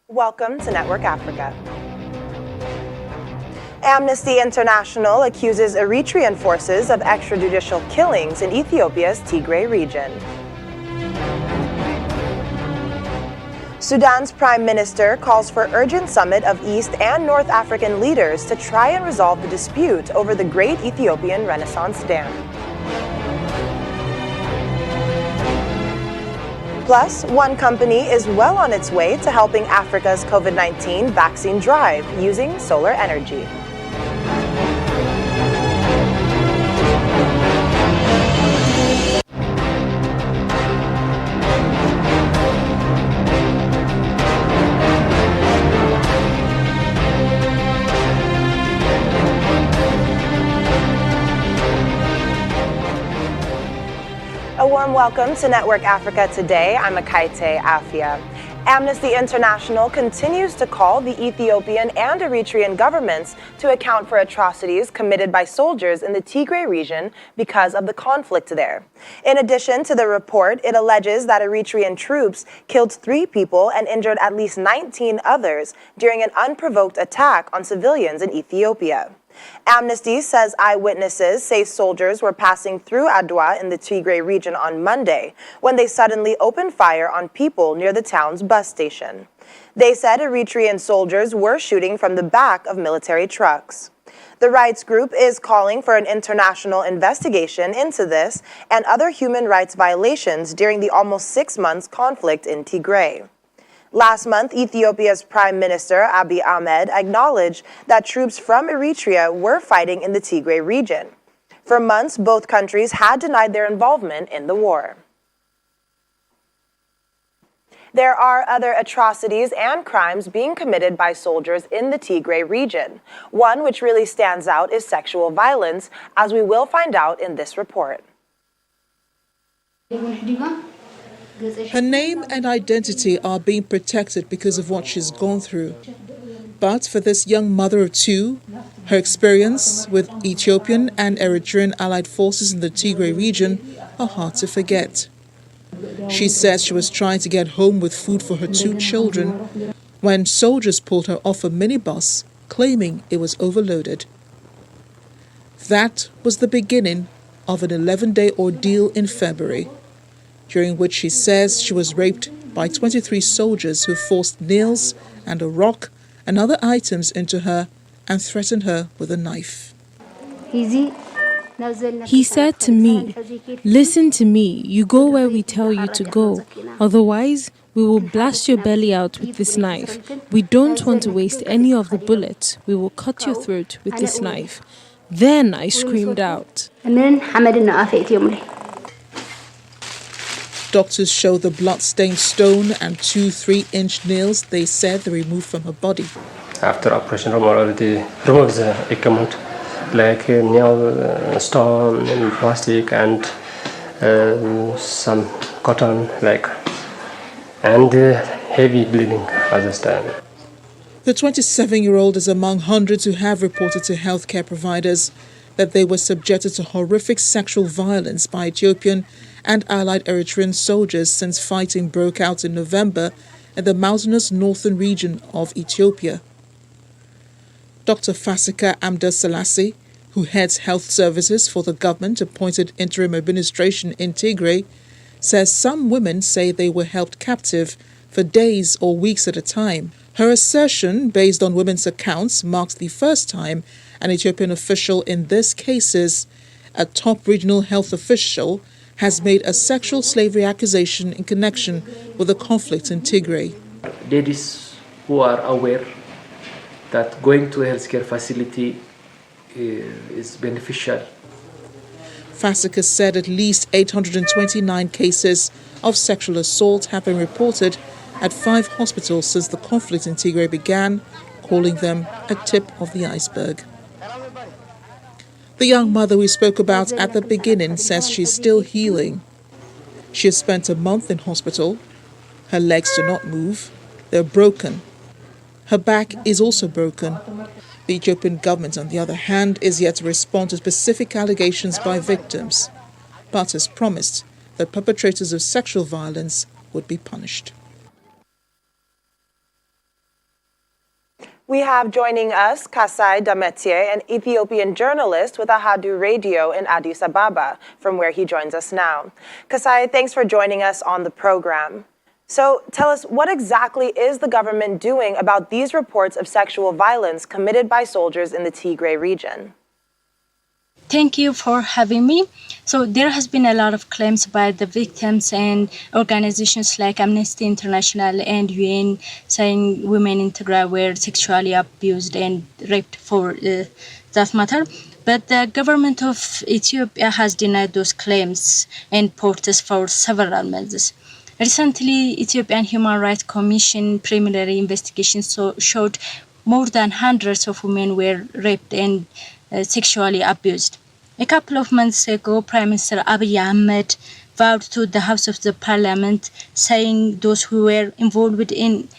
Welcome to Network Africa. Amnesty International accuses Eritrean forces of extrajudicial killings in Ethiopia's Tigray region. Sudan's Prime Minister calls for urgent summit of East and North African leaders to try and resolve the dispute over the Great Ethiopian Renaissance Dam. Plus, one company is well on its way to helping Africa's COVID-19 vaccine drive using solar energy. A warm welcome to Network Africa today. I'm Akaite Afia. Amnesty International continues to call the Ethiopian and Eritrean governments to account for atrocities committed by soldiers in the Tigray region because of the conflict there. In addition to the report, it alleges that Eritrean troops killed 3 people and injured at least 19 others during an unprovoked attack on civilians in Ethiopia. Amnesty says eyewitnesses say soldiers were passing through Adwa in the Tigray region on Monday when they suddenly opened fire on people near the town's bus station. They said Eritrean soldiers were shooting from the back of military trucks. The rights group is calling for an international investigation into this and other human rights violations during the almost 6 months conflict in Tigray. Last month, Ethiopia's Prime Minister Abiy Ahmed acknowledged that troops from Eritrea were fighting in the Tigray region. For months, both countries had denied their involvement in the war. There are other atrocities and crimes being committed by soldiers in the Tigray region. One which really stands out is sexual violence, as we will find out in this report. Her name and identity are being protected because of what she's gone through. But for this young mother of 2, her experience with Ethiopian and Eritrean allied forces in the Tigray region are hard to forget. She says she was trying to get home with food for her 2 children when soldiers pulled her off a minibus, claiming it was overloaded. That was the beginning of an 11-day ordeal in February, during which she says she was raped by 23 soldiers who forced nails and a rock and other items into her and threatened her with a knife. He said to me, "Listen to me, you go where we tell you to go. Otherwise, we will blast your belly out with this knife. We don't want to waste any of the bullets. We will cut your throat with this knife." Then I screamed out. Doctors show the blood-stained stone and 2 3-inch nails they said they removed from her body. After operation, already removed the equipment like nail, stone, and plastic, and some cotton, and heavy bleeding at this time. The 27-year-old is among hundreds who have reported to healthcare providers that they were subjected to horrific sexual violence by Ethiopian and allied Eritrean soldiers since fighting broke out in November in the mountainous northern region of Ethiopia. Dr. Fasika Amda Selassie, who heads health services for the government-appointed interim administration in Tigray, says some women say they were held captive for days or weeks at a time. Her assertion, based on women's accounts, marks the first time an Ethiopian official in these cases, a top regional health official, has made a sexual slavery accusation in connection with the conflict in Tigray. Ladies who are aware that going to a healthcare facility is beneficial. Fasika said at least 829 cases of sexual assault have been reported at 5 hospitals since the conflict in Tigray began, calling them a tip of the iceberg. The young mother we spoke about at the beginning says she's still healing. She has spent a month in hospital. Her legs do not move. They're broken. Her back is also broken. The Ethiopian government, on the other hand, is yet to respond to specific allegations by victims, but has promised that perpetrators of sexual violence would be punished. We have joining us Kasai Dametier, an Ethiopian journalist with Ahadu Radio in Addis Ababa, from where he joins us now. Kasai, thanks for joining us on the program. So tell us, what exactly is the government doing about these reports of sexual violence committed by soldiers in the Tigray region? Thank you for having me. So there has been a lot of claims by the victims and organizations like Amnesty International and UN saying women in Tigray were sexually abused and raped for that matter. But the government of Ethiopia has denied those claims and reports for several months. Recently, Ethiopian Human Rights Commission preliminary investigations showed more than hundreds of women were raped and sexually abused. A couple of months ago, Prime Minister Abiy Ahmed vowed to the House of the Parliament, saying those who were involved in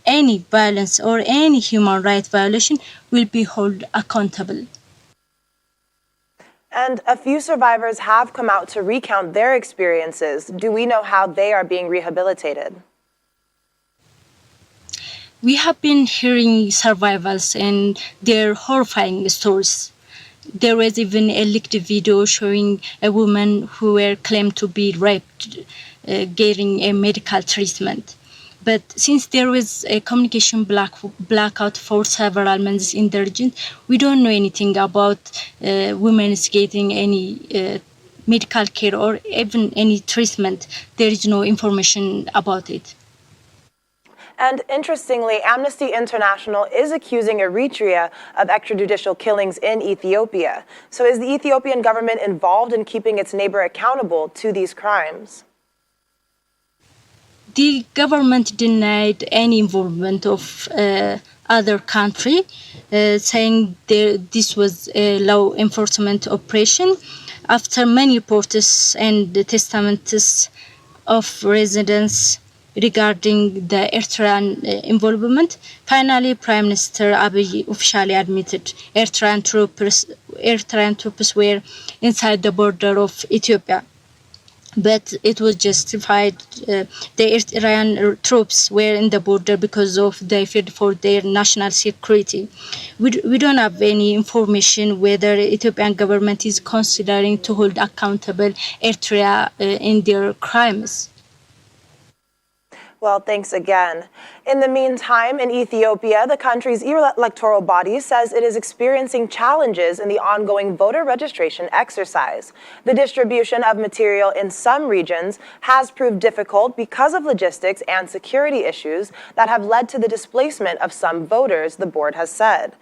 any violence or any human rights violation will be held accountable. And a few survivors have come out to recount their experiences. Do we know how they are being rehabilitated? We have been hearing survivors and their horrifying stories. There was even a leaked video showing a woman who were claimed to be raped, getting a medical treatment. But since there was a communication blackout for several months in the region, we don't know anything about women getting any medical care or even any treatment. There is no information about it. And interestingly, Amnesty International is accusing Eritrea of extrajudicial killings in Ethiopia. So is the Ethiopian government involved in keeping its neighbor accountable to these crimes? The government denied any involvement of other country, saying this was a law enforcement operation. After many reports and testaments of residents regarding the Eritrean involvement, finally Prime Minister Abiy officially admitted Eritrean troops were inside the border of Ethiopia. But it was justified. The Eritrean troops were in the border because of they feared for their national security. We don't have any information whether the Ethiopian government is considering to hold accountable Eritrea in their crimes. Well, thanks again. In the meantime, in Ethiopia, the country's electoral body says it is experiencing challenges in the ongoing voter registration exercise. The distribution of material in some regions has proved difficult because of logistics and security issues that have led to the displacement of some voters, the board has said.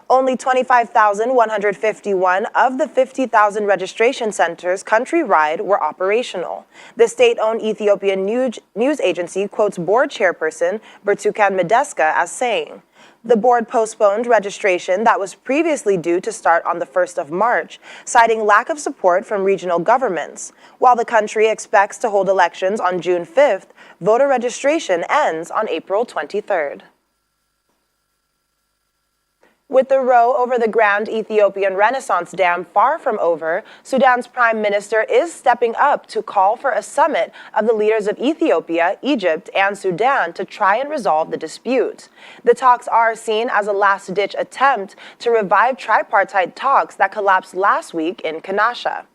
Only 25,151 of the 50,000 registration centers countrywide were operational. The state-owned Ethiopian news agency quotes board chairperson Bertukan Medeska as saying, "The board postponed registration that was previously due to start on the 1st of March, citing lack of support from regional governments. While the country expects to hold elections on June 5th, voter registration ends on April 23rd. With the row over the Grand Ethiopian Renaissance Dam far from over, Sudan's prime minister is stepping up to call for a summit of the leaders of Ethiopia, Egypt, and Sudan to try and resolve the dispute. The talks are seen as a last-ditch attempt to revive tripartite talks that collapsed last week in Kanasha.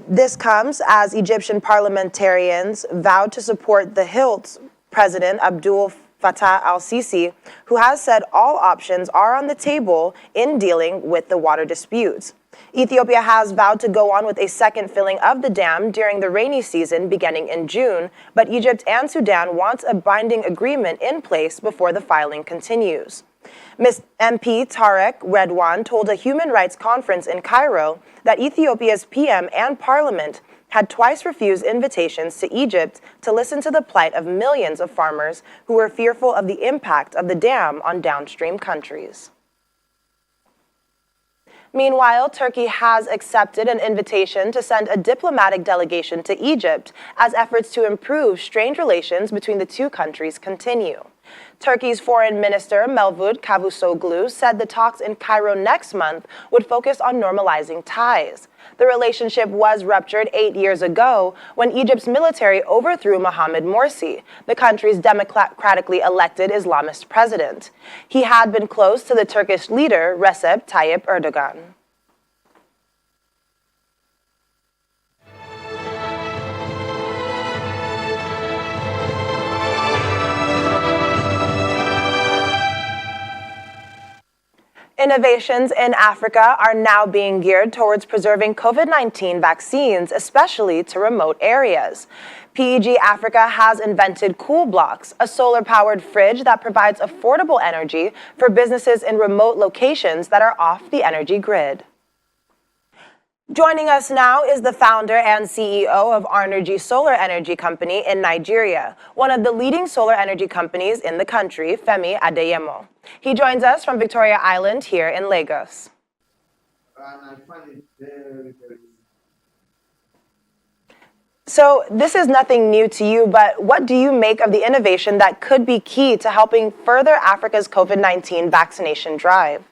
This comes as Egyptian parliamentarians vowed to support the Hilt's President Abdul Fattah al-Sisi, who has said all options are on the table in dealing with the water disputes. Ethiopia has vowed to go on with a second filling of the dam during the rainy season beginning in June, but Egypt and Sudan want a binding agreement in place before the filing continues. Ms. MP Tarek Redwan told a human rights conference in Cairo that Ethiopia's PM and parliament had twice refused invitations to Egypt to listen to the plight of millions of farmers who were fearful of the impact of the dam on downstream countries. Meanwhile, Turkey has accepted an invitation to send a diplomatic delegation to Egypt as efforts to improve strained relations between the two countries continue. Turkey's Foreign Minister Mevlut Cavusoglu said the talks in Cairo next month would focus on normalizing ties. The relationship was ruptured 8 years ago when Egypt's military overthrew Mohamed Morsi, the country's democratically elected Islamist president. He had been close to the Turkish leader Recep Tayyip Erdogan. Innovations in Africa are now being geared towards preserving COVID-19 vaccines, especially to remote areas. PEG Africa has invented Cool Blocks, a solar-powered fridge that provides affordable energy for businesses in remote locations that are off the energy grid. Joining us now is the founder and CEO of Arnergy Solar Energy Company in Nigeria, one of the leading solar energy companies in the country, Femi Adeyemo. He joins us from Victoria Island here in Lagos. So this is nothing new to you, but what do you make of the innovation that could be key to helping further Africa's COVID-19 vaccination drive?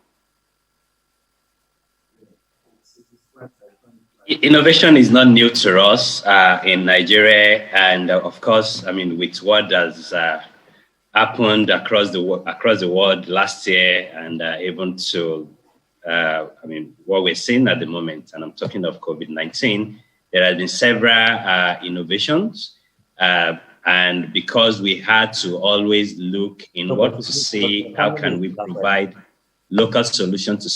Innovation is not new to us in Nigeria, and of course, I mean, with what has happened across the world last year, and even to, I mean, what we're seeing at the moment, and I'm talking of COVID-19, there have been several innovations, and because we had to always look inward to see how can we provide local solutions to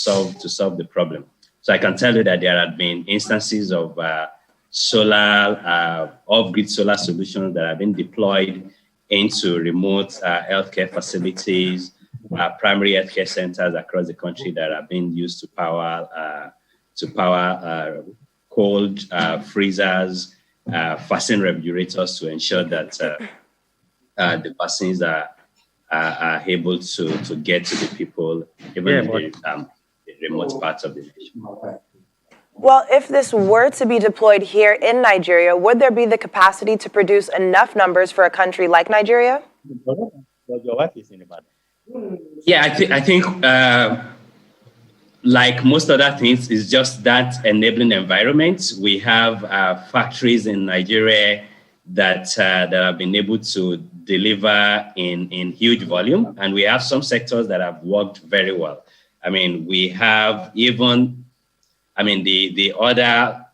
solve the problem. So I can tell you that there have been instances of solar, off-grid solar solutions that have been deployed into remote healthcare facilities, primary healthcare centers across the country that are being used to power cold freezers, vaccine refrigerators to ensure that the vaccines are able to get to the people, even in the remote parts of the nation. Well, if this were to be deployed here in Nigeria, would there be the capacity to produce enough numbers for a country like Nigeria? Yeah, I think like most other things, it's just that enabling environment. We have factories in Nigeria that have been able to deliver in huge volume, and we have some sectors that have worked very well. I mean, we have even, I mean, the other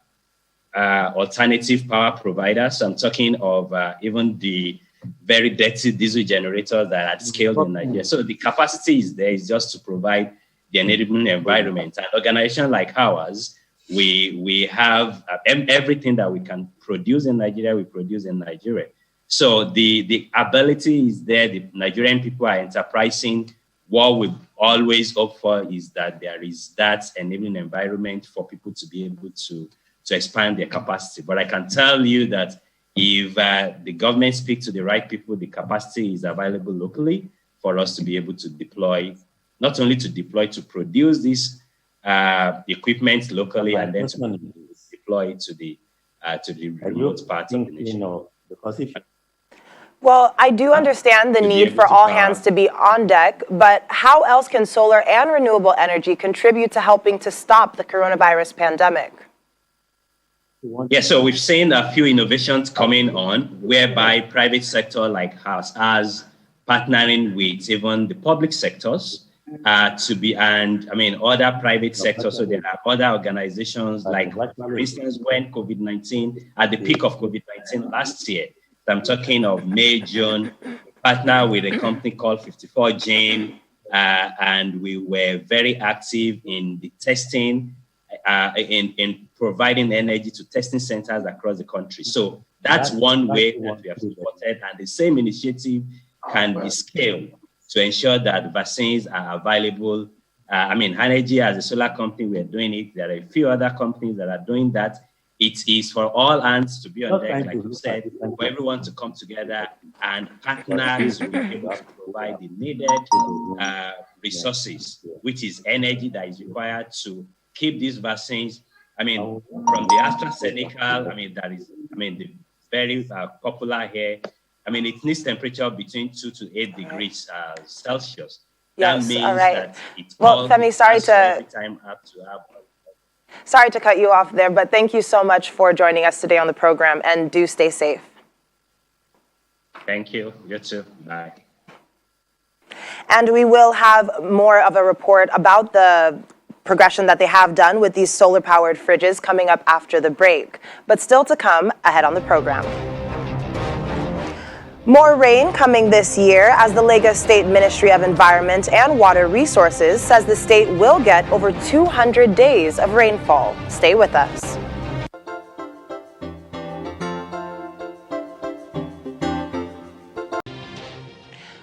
alternative power providers. So I'm talking of even the very dirty diesel generators that are scaled in Nigeria. So the capacity is there, is just to provide the enabling environment. And organizations like ours, we have everything that we can produce in Nigeria, we produce in Nigeria. So the ability is there. The Nigerian people are enterprising. What we always hope for is that there is that enabling environment for people to be able to expand their capacity. But I can tell you that if the government speaks to the right people, the capacity is available locally for us to be able to deploy, not only to deploy, to produce this equipment locally and then to deploy it to the remote part of the nation. Well, I do understand the need for all hands to be on deck, but how else can solar and renewable energy contribute to helping to stop the coronavirus pandemic? Yeah, so we've seen a few innovations coming on, whereby private sector like ours partnering with even the public sectors to be, and I mean, other private sectors. So there are other organizations like, for instance, when COVID-19, at the peak of COVID-19 last year, I'm talking of May, June, partner with a company called 54 Gene, and we were very active in the testing, in providing energy to testing centers across the country. So that's one way that we have supported, and the same initiative can be scaled to ensure that vaccines are available. I mean, Energy as a solar company, we are doing it. There are a few other companies that are doing that. It is for all hands to be on deck, like you said, for everyone to come together and partners will be able to provide the needed resources, which is energy that is required to keep these vaccines. I mean, from the AstraZeneca, I mean, that is, I mean, the very popular here, I mean, it needs temperature between 2 to 8 degrees Celsius. Yes, That means all right. that it Well, all Femi, every time have to have. sorry to cut you off there, but thank you so much for joining us today on the program, and do stay safe. Thank you. You too. Bye. And we will have more of a report about the progression that they have done with these solar-powered fridges coming up after the break. But still to come ahead on the program. More rain coming this year as the Lagos State Ministry of Environment and Water Resources says the state will get over 200 days of rainfall. Stay with us.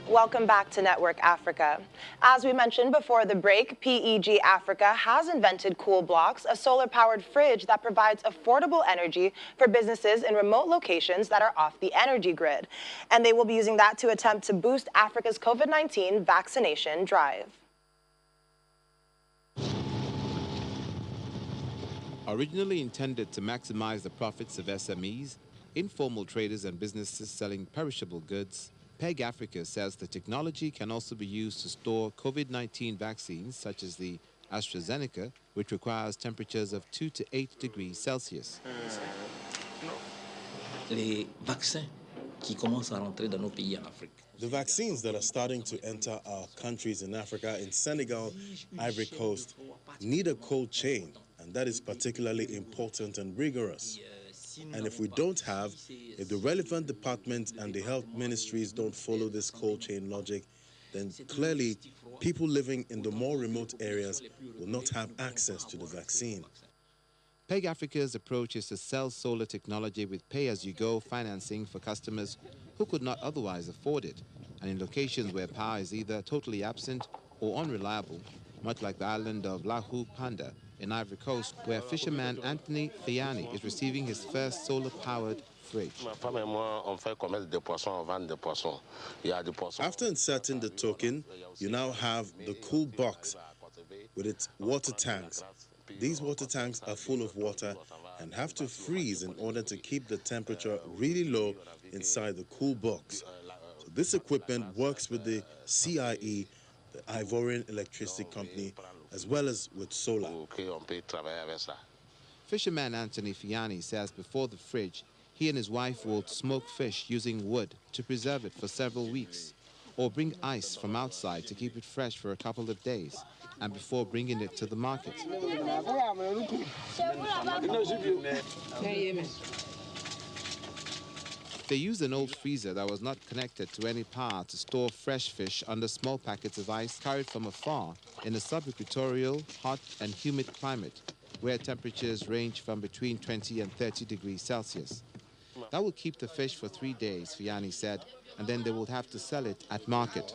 Welcome back to Network Africa. As we mentioned before the break, PEG Africa has invented Cool Blocks, a solar-powered fridge that provides affordable energy for businesses in remote locations that are off the energy grid. And they will be using that to attempt to boost Africa's COVID-19 vaccination drive. Originally intended to maximize the profits of SMEs, informal traders and businesses selling perishable goods, PEG Africa says the technology can also be used to store COVID-19 vaccines such as the AstraZeneca, which requires temperatures of 2 to 8 degrees Celsius. Les vaccins qui commencent à rentrer dans nos pays en Afrique. The vaccines that are starting to enter our countries in Africa, in Senegal, Ivory Coast, need a cold chain, and that is particularly important and rigorous. And if we don't have, if the relevant departments and the health ministries don't follow this cold chain logic, then clearly people living in the more remote areas will not have access to the vaccine. PEG Africa's approach is to sell solar technology with pay-as-you-go financing for customers who could not otherwise afford it, and in locations where power is either totally absent or unreliable, much like the island of Lahu Panda in Ivory Coast, where fisherman Anthony Fiani is receiving his first solar-powered fridge. After inserting the token, you now have the Cool Box with its water tanks. These water tanks are full of water and have to freeze in order to keep the temperature really low inside the Cool Box. So this equipment works with the CIE, the Ivorian Electricity Company, as well as with solar. Fisherman Anthony Fiani says before the fridge, he and his wife will smoke fish using wood to preserve it for several weeks, or bring ice from outside to keep it fresh for a couple of days, and before bringing it to the market. They used an old freezer that was not connected to any power to store fresh fish under small packets of ice carried from afar in a sub-equatorial, hot and humid climate where temperatures range from between 20 and 30 degrees Celsius. That will keep the fish for 3 days, Fiani said, and then they will have to sell it at market.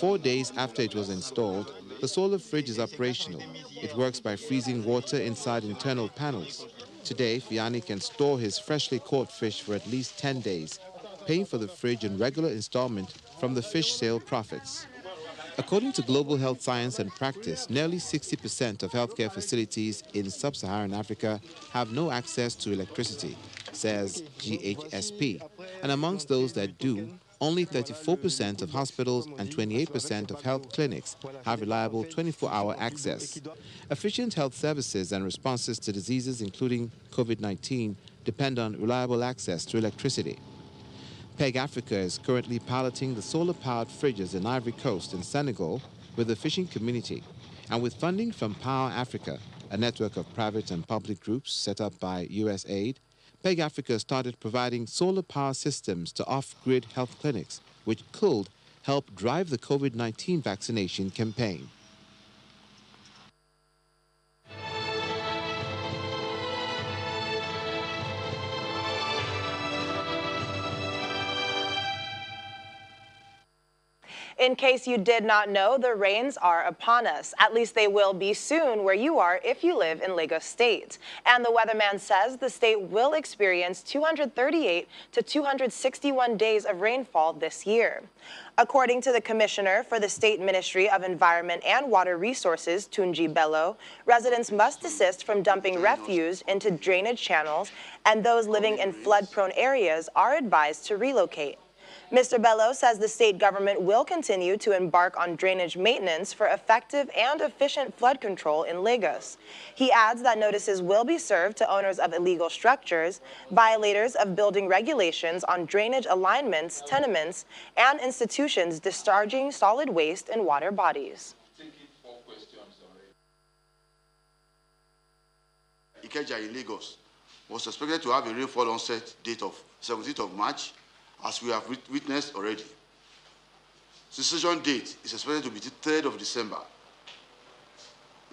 4 days after it was installed, the solar fridge is operational. It works by freezing water inside internal panels. Today, Fiani can store his freshly caught fish for at least 10 days, paying for the fridge in regular installment from the fish sale profits. According to Global Health Science and Practice, nearly 60% of healthcare facilities in sub-Saharan Africa have no access to electricity, says GHSP. And amongst those that do, only 34% of hospitals and 28% of health clinics have reliable 24-hour access. Efficient health services and responses to diseases including COVID-19 depend on reliable access to electricity. PEG Africa is currently piloting the solar-powered fridges in Ivory Coast and Senegal with the fishing community. And with funding from Power Africa, a network of private and public groups set up by US aid, PEG Africa started providing solar power systems to off-grid health clinics, which could help drive the COVID-19 vaccination campaign. In case you did not know, the rains are upon us. At least they will be soon where you are if you live in Lagos State. And the weatherman says the state will experience 238 to 261 days of rainfall this year. According to the Commissioner for the State Ministry of Environment and Water Resources, Tunji Bello, residents must desist from dumping refuse into drainage channels, and those living in flood-prone areas are advised to relocate. Mr. Bello says the state government will continue to embark on drainage maintenance for effective and efficient flood control in Lagos. He adds that notices will be served to owners of illegal structures, violators of building regulations on drainage alignments, tenements, and institutions discharging solid waste in water bodies. Ikeja in Lagos was expected to have a rainfall onset date of 17th of March, as we have witnessed already. Cessation date is expected to be the 3rd of December.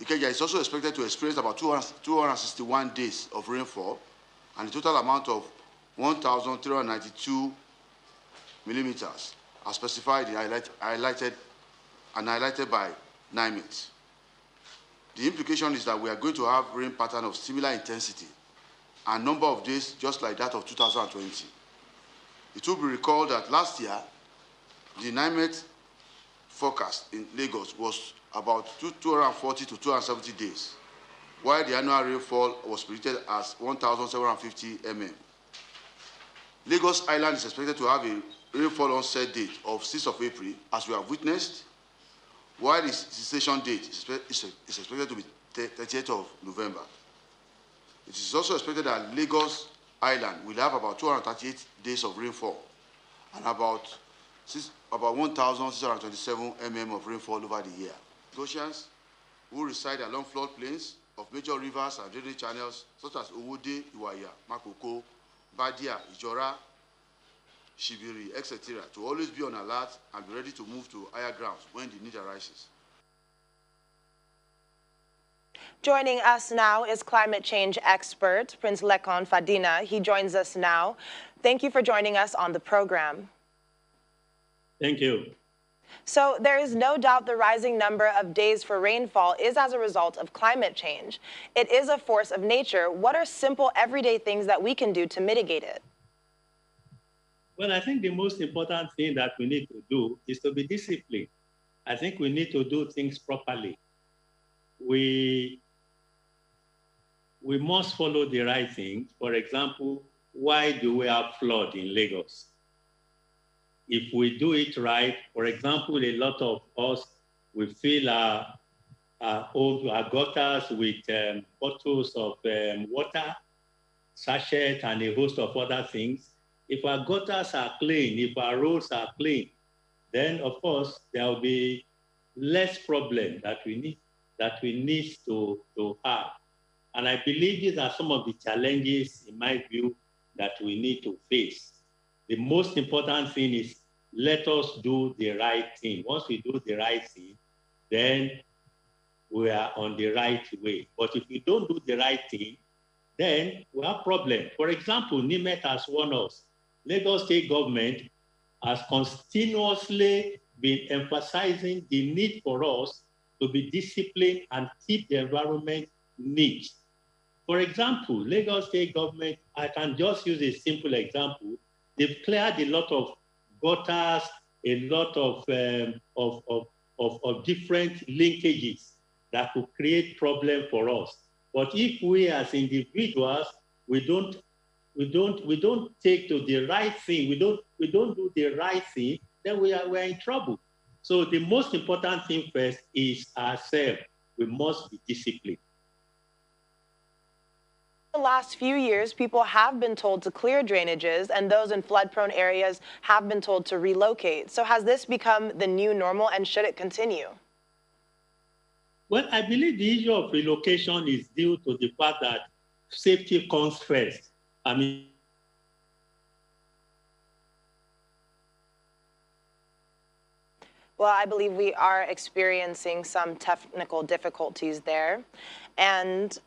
Ikeja is also expected to experience about 261 days of rainfall and a total amount of 1,392 millimeters, as specified and highlighted by NIMET. The implication is that we are going to have rain pattern of similar intensity and number of days just like that of 2020. It will be recalled that last year, the NIMET forecast in Lagos was about 240 to 270 days, while the annual rainfall was predicted as 1,750 mm. Lagos Island is expected to have a rainfall onset date of 6th of April, as we have witnessed, while the cessation date is expected to be 30th of November. It is also expected that Lagos Island will have about 238 days of rainfall and about 1,627 mm of rainfall over the year. Lagosians who reside along floodplains of major rivers and drainage channels such as Owode, Iwaya, Makoko, Badia, Ijora, Shibiri, etc., to always be on alert and be ready to move to higher grounds when the need arises. Joining us now is climate change expert Prince Lekon Fadina. He joins us now. Thank you for joining us on the program. Thank you. So there is no doubt the rising number of days for rainfall is as a result of climate change. It is a force of nature. What are simple everyday things that we can do to mitigate it? Well, I think the most important thing that we need to do is to be disciplined. I think we need to do things properly. We must follow the right thing. For example, why do we have flood in Lagos? If we do it right, for example, a lot of us, we fill our gutters with bottles of water, sachet, and a host of other things. If our gutters are clean, if our roads are clean, then of course there will be less problem that we need to have. And I believe these are some of the challenges, in my view, that we need to face. The most important thing is let us do the right thing. Once we do the right thing, then we are on the right way. But if we don't do the right thing, then we have problem. For example, NIMET has warned us. Lagos State government has continuously been emphasizing the need for us to be disciplined and keep the environment neat. For example, Lagos State government, I can just use a simple example. They've cleared a lot of gutters, a lot of different linkages that could create problem for us. But if we as individuals, we don't take to the right thing, we don't do the right thing, then we're in trouble. So the most important thing first is ourselves. We must be disciplined. The last few years, people have been told to clear drainages, and those in flood-prone areas have been told to relocate. So has this become the new normal, and should it continue? Well, I believe the issue of relocation is due to the fact that safety comes first. I mean, well, I believe we are experiencing some technical difficulties there. And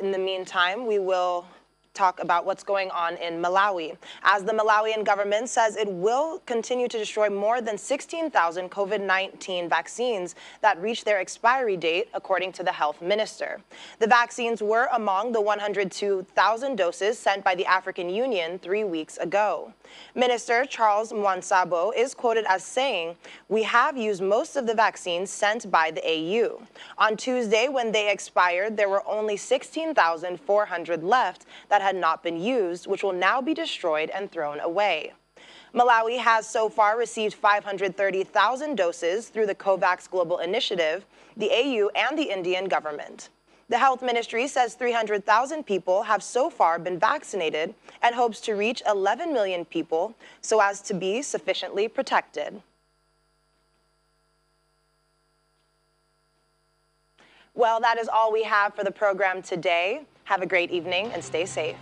in the meantime, we will talk about what's going on in Malawi, as the Malawian government says it will continue to destroy more than 16,000 COVID-19 vaccines that reached their expiry date, according to the health minister. The vaccines were among the 102,000 doses sent by the African Union 3 weeks ago. Minister Charles Mwansabo is quoted as saying, "We have used most of the vaccines sent by the AU. On Tuesday, when they expired, there were only 16,400 left that had not been used, which will now be destroyed and thrown away." Malawi has so far received 530,000 doses through the COVAX Global Initiative, the AU, and the Indian government. The health ministry says 300,000 people have so far been vaccinated and hopes to reach 11 million people so as to be sufficiently protected. Well, that is all we have for the program today. Have a great evening and stay safe.